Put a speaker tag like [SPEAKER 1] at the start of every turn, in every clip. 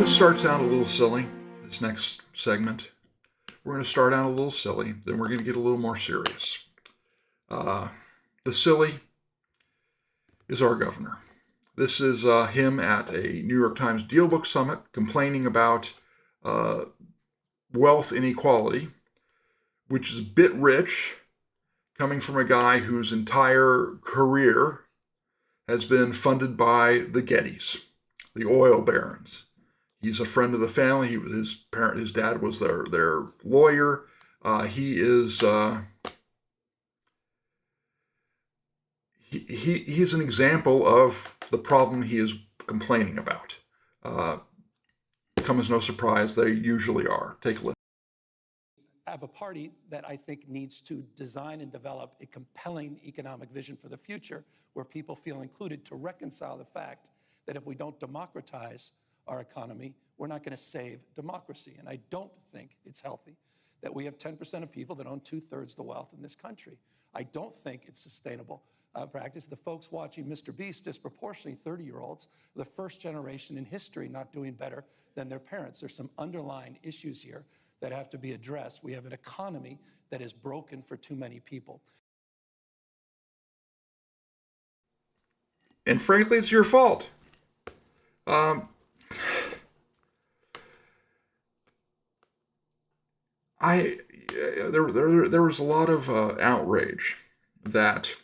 [SPEAKER 1] This starts out a little silly, this next segment. We're going to start out a little silly, then we're going to get a little more serious. The silly is our governor. This is him at a New York Times Dealbook Summit complaining about wealth inequality, which is a bit rich, coming from a guy whose entire career has been funded by the Gettys, the oil barons. He's a friend of the family. He was his dad was their lawyer. He's an example of the problem he is complaining about. Come as no surprise, they usually are. Take a listen.
[SPEAKER 2] Have a party that I think needs to design and develop a compelling economic vision for the future where people feel included, to reconcile the fact that if we don't democratize our economy, we're not going to save democracy. And I don't think it's healthy that we have 10% of people that own 2/3 the wealth in this country. I don't think it's sustainable practice. The folks watching Mr. Beast, disproportionately 30-year-olds, the first generation in history not doing better than their parents. There's some underlying issues here that have to be addressed. We have an economy that is broken for too many people.
[SPEAKER 1] And frankly, it's your fault. There was a lot of outrage that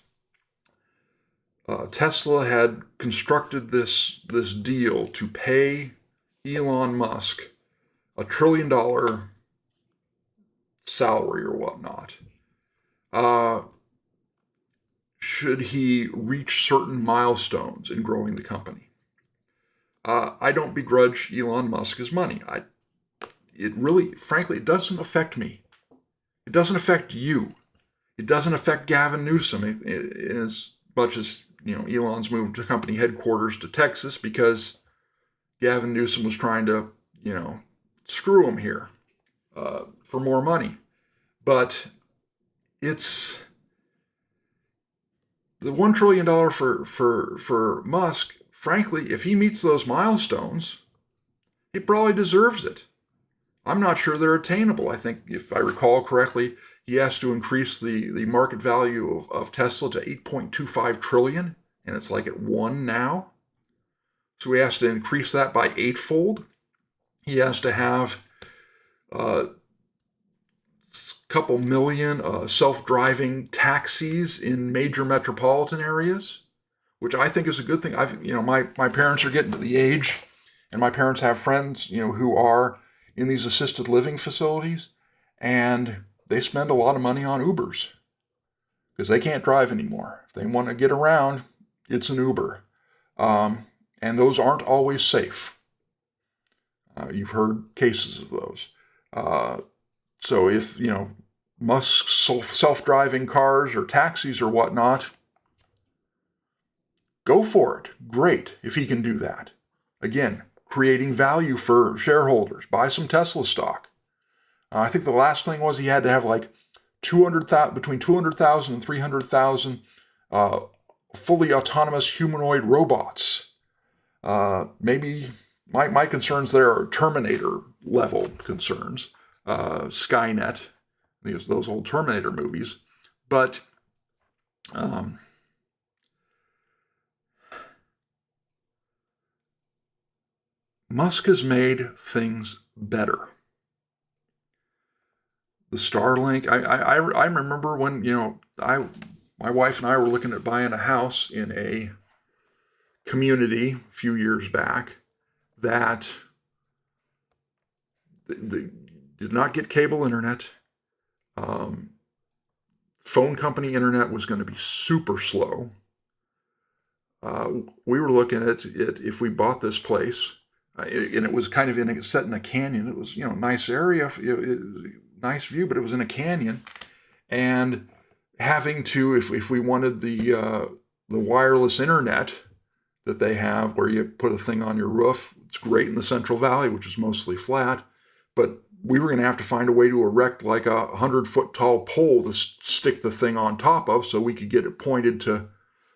[SPEAKER 1] Tesla had constructed this deal to pay Elon Musk $1 trillion salary or whatnot, should he reach certain milestones in growing the company. I don't begrudge Elon Musk his money. It really, frankly, it doesn't affect me. It doesn't affect you. It doesn't affect Gavin Newsom as much as, Elon's moved the company headquarters to Texas because Gavin Newsom was trying to, screw him here for more money. But it's the $1 trillion for Musk. Frankly, if he meets those milestones, he probably deserves it. I'm not sure they're attainable. I think, if I recall correctly, he has to increase the market value of Tesla to $8.25 trillion, and it's like at 1 now. So he has to increase that by 8-fold. He has to have a couple million self-driving taxis in major metropolitan areas, which I think is a good thing. My parents are getting to the age, and my parents have friends, who are in these assisted living facilities, and they spend a lot of money on Ubers because they can't drive anymore. If they want to get around, it's an Uber. And those aren't always safe. You've heard cases of those. So if, Musk's self-driving cars or taxis or whatnot, go for it. Great if he can do that. Again, creating value for shareholders. Buy some Tesla stock. I think the last thing was he had to have like between 200,000 and 300,000 fully autonomous humanoid robots. Maybe my concerns there are Terminator level concerns, Skynet, those old Terminator movies. But Musk has made things better. The Starlink, I remember when, my wife and I were looking at buying a house in a community a few years back that did not get cable internet. Phone company internet was going to be super slow. We were looking at it if we bought this place, and it was kind of set in a canyon. It was, nice area, nice view, but it was in a canyon, and having to, if we wanted the wireless internet that they have, where you put a thing on your roof, it's great in the Central Valley, which is mostly flat, but we were going to have to find a way to erect like a 100-foot tall pole to stick the thing on top of so we could get it pointed to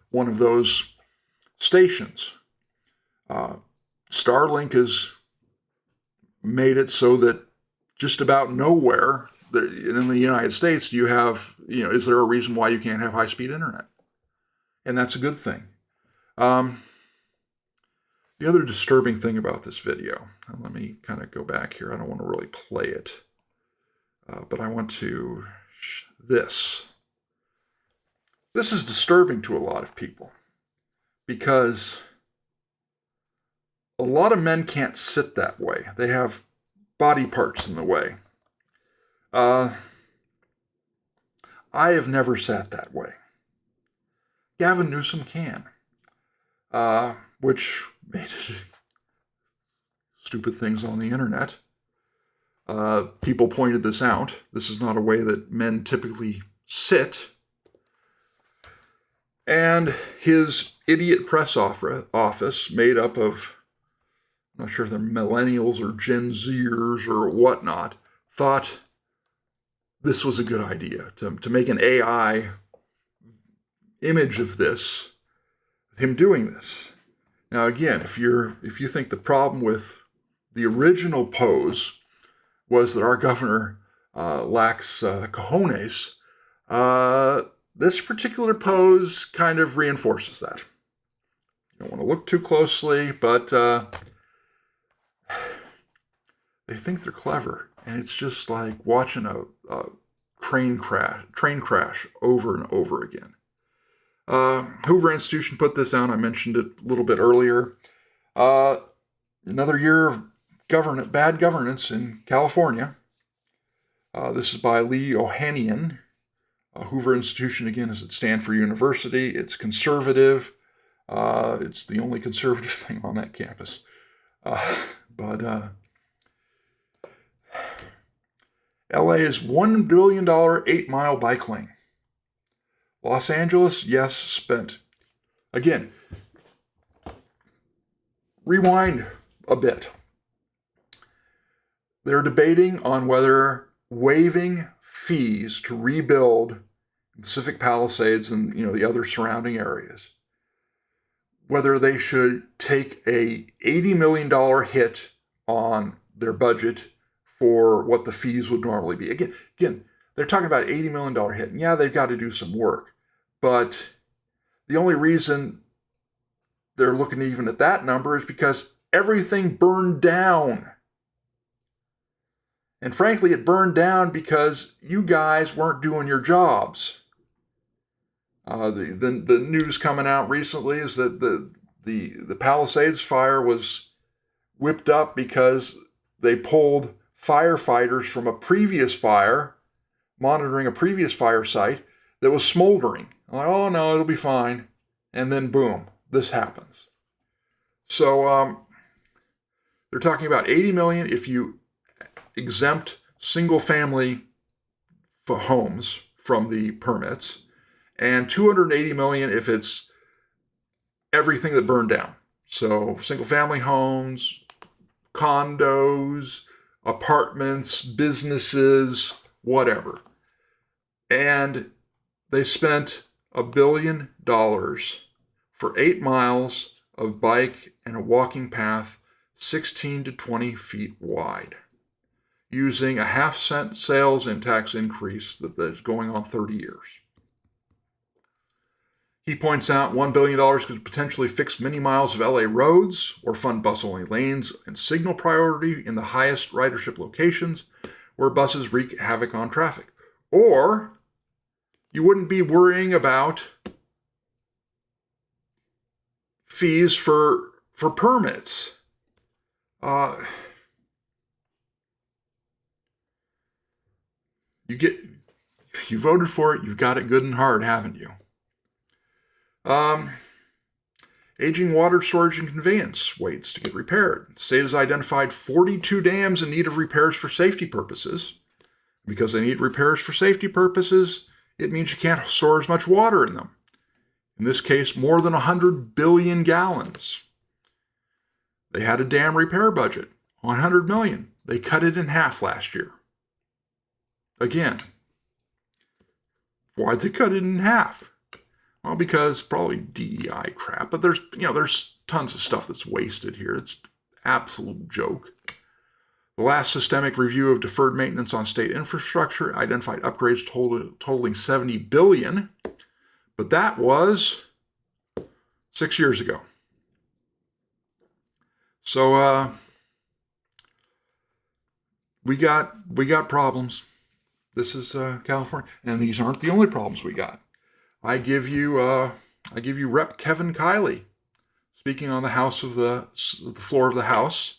[SPEAKER 1] one of those stations. Starlink is made it so that just about nowhere in the United States you have, is there a reason why you can't have high-speed internet? And that's a good thing. The other disturbing thing about this video, and let me kind of go back here. I don't want to really play it, but I want to this. This is disturbing to a lot of people because a lot of men can't sit that way. They have body parts in the way. I have never sat that way. Gavin Newsom can, which made stupid things on the internet. People pointed this out. This is not a way that men typically sit. And his idiot press office, made up of, I'm not sure if they're millennials or Gen Zers or whatnot, thought this was a good idea to make an AI image of this, him doing this. Now, again, if you think the problem with the original pose was that our governor lacks cojones, this particular pose kind of reinforces that. You don't want to look too closely, but they think they're clever, and it's just like watching a train crash over and over again. Hoover Institution put this out. I mentioned it a little bit earlier. Another year of bad governance in California. This is by Lee Ohanian. Hoover Institution, again, is at Stanford University. It's conservative. It's the only conservative thing on that campus. But LA is $1 billion 8-mile bike lane. Los Angeles, yes, spent. Again, rewind a bit. They're debating on whether waiving fees to rebuild Pacific Palisades and the other surrounding areas, whether they should take a $80 million hit on their budget for what the fees would normally be. Again, they're talking about $80 million hit. And yeah, they've got to do some work. But the only reason they're looking even at that number is because everything burned down. And frankly, it burned down because you guys weren't doing your jobs. The news coming out recently is that the Palisades fire was whipped up because they pulled firefighters from a previous fire, monitoring a previous fire site that was smoldering. Like, oh no, it'll be fine. And then boom, this happens. So they're talking about $80 million if you exempt single-family homes from the permits, and $280 million if it's everything that burned down. So single-family homes, condos, apartments, businesses, whatever. And they spent $1 billion for 8 miles of bike and a walking path 16 to 20 feet wide, using a half-cent sales and tax increase that's going on 30 years. He points out $1 billion could potentially fix many miles of LA roads or fund bus-only lanes and signal priority in the highest ridership locations where buses wreak havoc on traffic. Or you wouldn't be worrying about fees for permits. You voted for it, you've got it good and hard, haven't you? Aging water storage and conveyance waits to get repaired. The state has identified 42 dams in need of repairs for safety purposes. Because they need repairs for safety purposes, it means you can't store as much water in them. In this case, more than 100 billion gallons. They had a dam repair budget, 100 million. They cut it in half last year. Again, why'd they cut it in half? Well, because probably DEI crap, but there's tons of stuff that's wasted here. It's an absolute joke. The last systemic review of deferred maintenance on state infrastructure identified upgrades totaling $70 billion, but that was 6 years ago. So we got problems. This is California, and these aren't the only problems we got. I give you Rep. Kevin Kiley speaking on the floor of the House.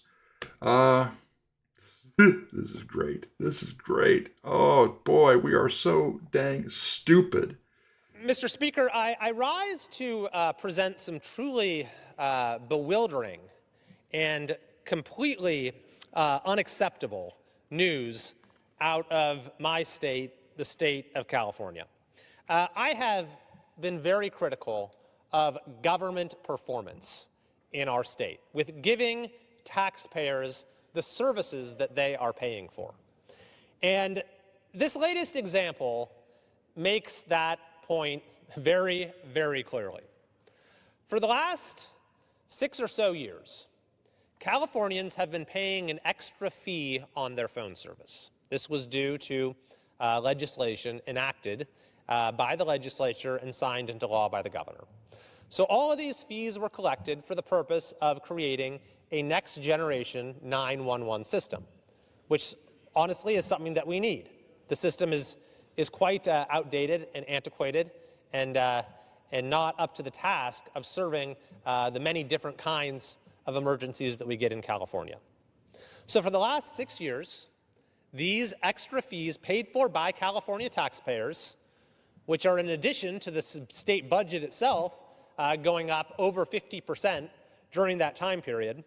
[SPEAKER 1] This is great. This is great. Oh boy, we are so dang stupid.
[SPEAKER 3] Mr. Speaker, I rise to present some truly bewildering and completely unacceptable news out of my state, the state of California. I have been very critical of government performance in our state, with giving taxpayers the services that they are paying for. And this latest example makes that point very, very clearly. For the last 6 or so years, Californians have been paying an extra fee on their phone service. This was due to legislation enacted by the legislature and signed into law by the governor. So all of these fees were collected for the purpose of creating a next generation 911 system, which honestly is something that we need. The system is quite outdated and antiquated and not up to the task of serving the many different kinds of emergencies that we get in California. So for the last 6 years, these extra fees paid for by California taxpayers, which are in addition to the state budget itself going up over 50% during that time period,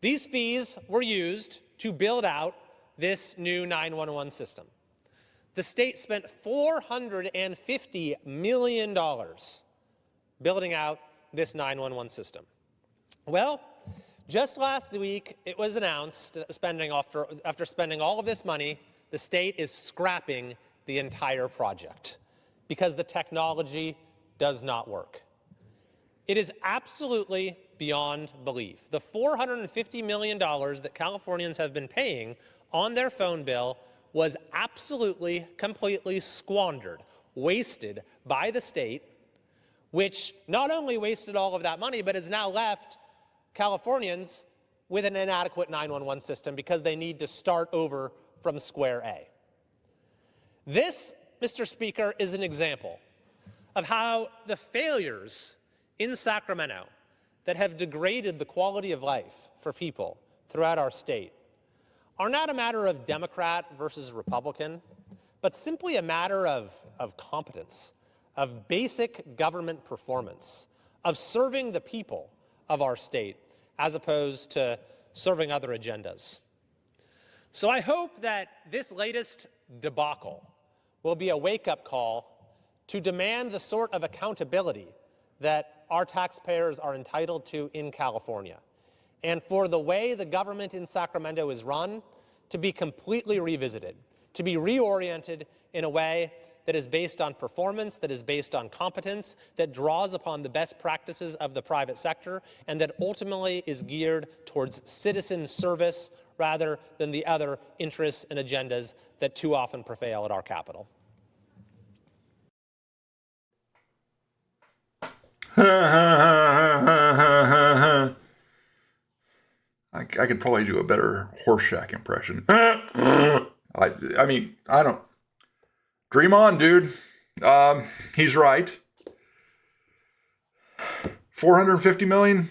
[SPEAKER 3] these fees were used to build out this new 911 system. The state spent $450 million building out this 911 system. Well, just last week, it was announced that after spending all of this money, the state is scrapping the entire project because the technology does not work. It is absolutely beyond belief. The $450 million that Californians have been paying on their phone bill was absolutely, completely squandered, wasted by the state, which not only wasted all of that money, but has now left Californians with an inadequate 911 system because they need to start over from square A. This, Mr. Speaker, is an example of how the failures in Sacramento that have degraded the quality of life for people throughout our state are not a matter of Democrat versus Republican, but simply a matter of competence, of basic government performance, of serving the people of our state, as opposed to serving other agendas. So I hope that this latest debacle will be a wake-up call to demand the sort of accountability that our taxpayers are entitled to in California, and for the way the government in Sacramento is run to be completely revisited, to be reoriented in a way that is based on performance, that is based on competence, that draws upon the best practices of the private sector, and that ultimately is geared towards citizen service rather than the other interests and agendas that too often prevail at our capital.
[SPEAKER 1] I could probably do a better Horseshack impression. I mean, I don't. Dream on, dude. He's right. $450 million.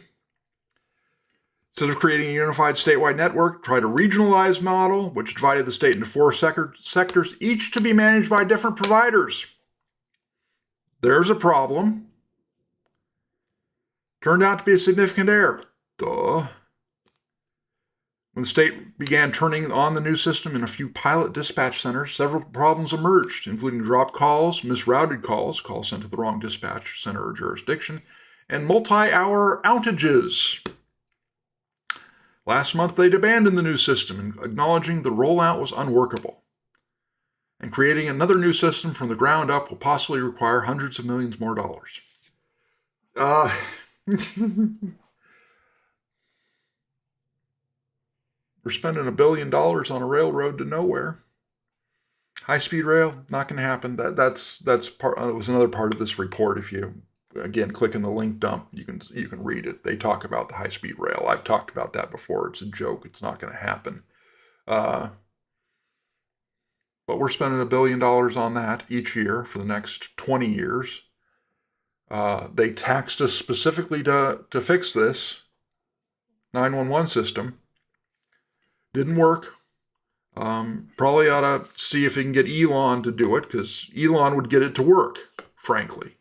[SPEAKER 1] Instead of creating a unified statewide network, tried a regionalized model, which divided the state into 4 sectors, each to be managed by different providers. There's a problem. Turned out to be a significant error. Duh. When the state began turning on the new system in a few pilot dispatch centers, several problems emerged, including dropped calls, misrouted calls sent to the wrong dispatch center or jurisdiction, and multi-hour outages. Last month, they abandoned the new system, acknowledging the rollout was unworkable. And creating another new system from the ground up will possibly require hundreds of millions more dollars. We're spending $1 billion on a railroad to nowhere. High-speed rail, not going to happen. That's part. It was another part of this report. If you again click in the link dump, you can read it. They talk about the high-speed rail. I've talked about that before. It's a joke. It's not going to happen. But we're spending $1 billion on that each year for the next 20 years. They taxed us specifically to fix this 911 system. Didn't work. Probably ought to see if he can get Elon to do it, because Elon would get it to work, frankly.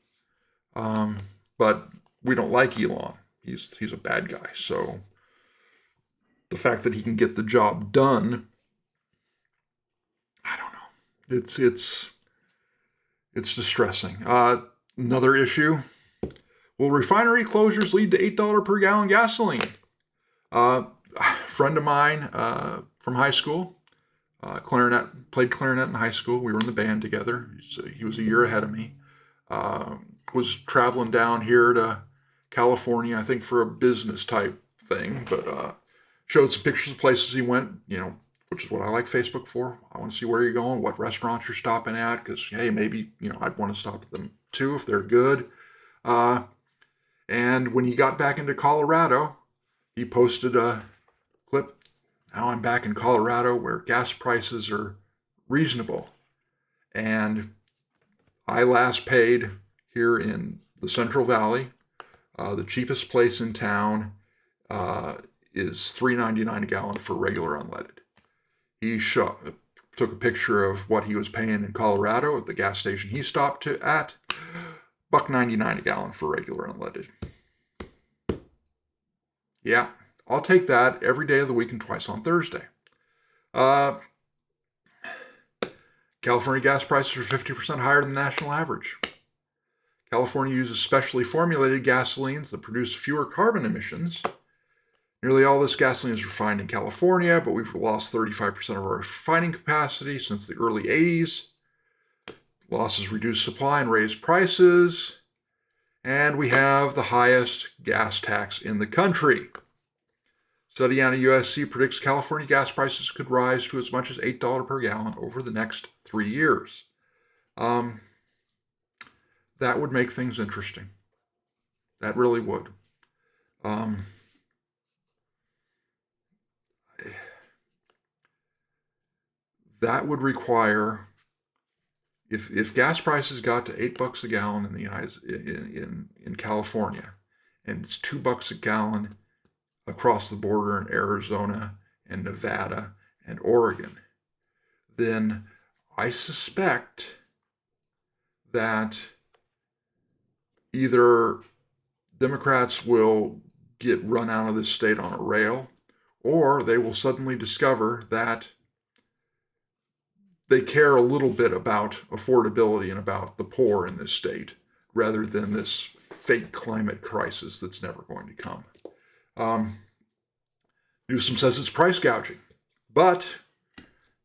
[SPEAKER 1] But we don't like Elon. He's a bad guy. So the fact that he can get the job done, I don't know. It's distressing. Another issue. Will refinery closures lead to $8 per gallon gasoline? A friend of mine from high school, played clarinet in high school. We were in the band together. He was a year ahead of me. Was traveling down here to California, I think for a business type thing, but showed some pictures of places he went, which is what I like Facebook for. I want to see where you're going, what restaurants you're stopping at, because, hey, maybe, I'd want to stop at them too if they're good. And when he got back into Colorado, he posted a clip. Now I'm back in Colorado where gas prices are reasonable. And I last paid here in the Central Valley. The cheapest place in town is $3.99 a gallon for regular unleaded. He took a picture of what he was paying in Colorado at the gas station he stopped at. $1.99 a gallon for regular unleaded. Yeah, I'll take that every day of the week and twice on Thursday. California gas prices are 50% higher than the national average. California uses specially formulated gasolines that produce fewer carbon emissions. Nearly all this gasoline is refined in California, but we've lost 35% of our refining capacity since the early 80s. Losses reduce supply and raise prices. And we have the highest gas tax in the country. Study out of USC predicts California gas prices could rise to as much as $8 per gallon over the next 3 years. That would make things interesting. That really would. That would require, if gas prices got to $8 a gallon in the in California, and it's $2 a gallon across the border in Arizona and Nevada and Oregon, then I suspect that either Democrats will get run out of this state on a rail, or they will suddenly discover that they care a little bit about affordability and about the poor in this state, rather than this fake climate crisis that's never going to come. Newsom says it's price gouging, but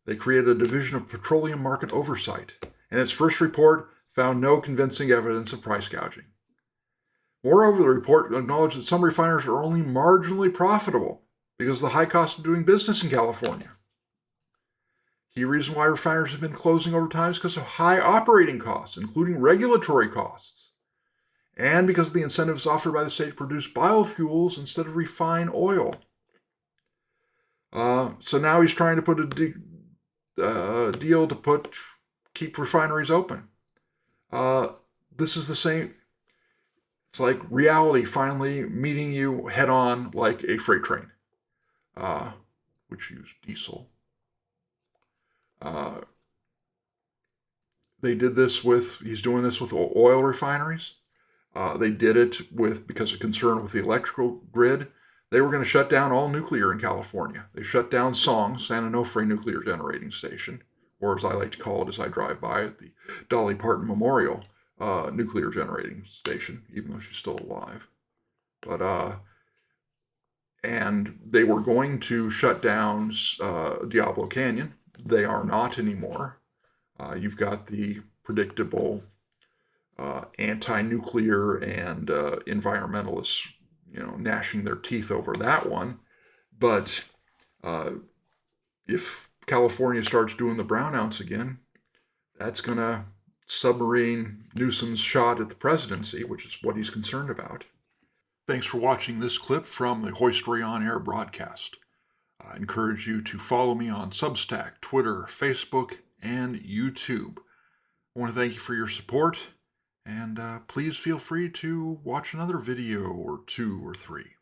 [SPEAKER 1] they created a division of petroleum market oversight, and its first report found no convincing evidence of price gouging. Moreover, the report acknowledged that some refiners are only marginally profitable because of the high cost of doing business in California. Key reason why refiners have been closing over time is because of high operating costs, including regulatory costs, and because of the incentives offered by the state to produce biofuels instead of refined oil. So now he's trying to put a deal to keep refineries open. This is the same. It's like reality finally meeting you head on like a freight train, which used diesel. He's doing this with oil refineries. They did it because of concern with the electrical grid. They were going to shut down all nuclear in California. They shut down San Onofre Nuclear Generating Station, or as I like to call it as I drive by it, the Dolly Parton Memorial Nuclear Generating Station, even though she's still alive. And they were going to shut down Diablo Canyon. They are not anymore. You've got the predictable anti-nuclear and environmentalists, gnashing their teeth over that one. But If California starts doing the brownouts again, that's going to submarine Newsom's shot at the presidency, which is what he's concerned about. Thanks for watching this clip from the Hoystory On Air broadcast. I encourage you to follow me on Substack, Twitter, Facebook, and YouTube. I want to thank you for your support, and please feel free to watch another video or 2 or 3.